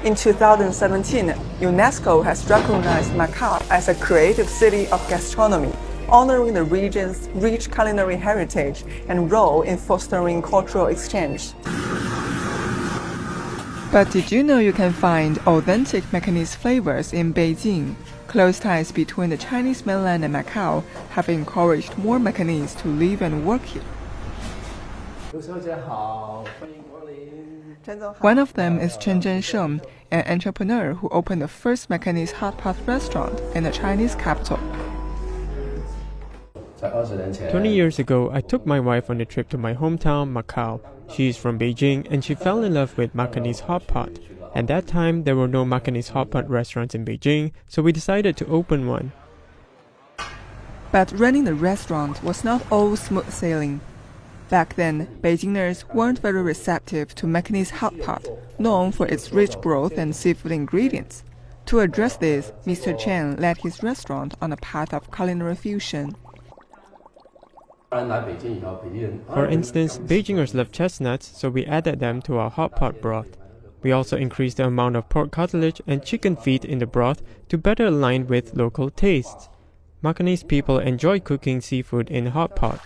In 2017, UNESCO has recognized Macau as a creative city of gastronomy, honoring the region's rich culinary heritage and role in fostering cultural exchange. But did you know you can find authentic Macanese flavors in Beijing? Close ties between the Chinese mainland and Macau have encouraged more Macanese to live and work here. One of them is Chen Zhensheng, an entrepreneur who opened the first Macanese hotpot restaurant in the Chinese capital. 20 years ago, I took my wife on a trip to my hometown, Macau. She is from Beijing and she fell in love with Macanese hotpot. At that time, there were no Macanese hotpot restaurants in Beijing, so we decided to open one. But running the restaurant was not all smooth sailing. Back then, Beijingers weren't very receptive to Macanese hotpot, known for its rich broth and seafood ingredients. To address this, Mr. Chen led his restaurant on a path of culinary fusion. For instance, Beijingers love chestnuts, so we added them to our hotpot broth. We also increased the amount of pork cartilage and chicken feet in the broth to better align with local tastes. Macanese people enjoy cooking seafood in hotpot.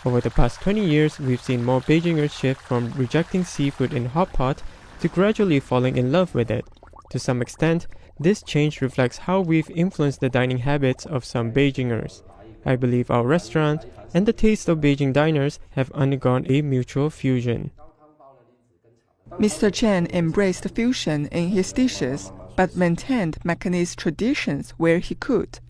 Over the past 20 years, we've seen more Beijingers shift from rejecting seafood in hotpot to gradually falling in love with it. To some extent, this change reflects how we've influenced the dining habits of some Beijingers. I believe our restaurant and the taste of Beijing diners have undergone a mutual fusion. Mr. Chen embraced fusion in his dishes, but maintained Macanese traditions where he could.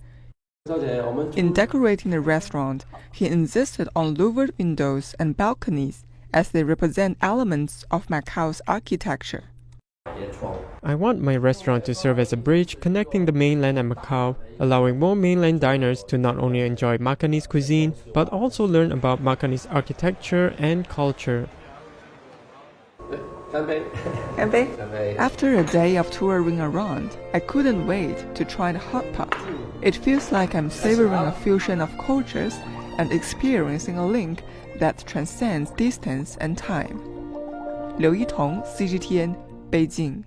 In decorating the restaurant, he insisted on louvered windows and balconies as they represent elements of Macau's architecture. I want my restaurant to serve as a bridge connecting the mainland and Macau, allowing more mainland diners to not only enjoy Macanese cuisine, but also learn about Macanese architecture and culture. After a day of touring around, I couldn't wait to try the hotpot. It feels like I'm savoring a fusion of cultures and experiencing a link that transcends distance and time. Liu Yitong, CGTN, Beijing.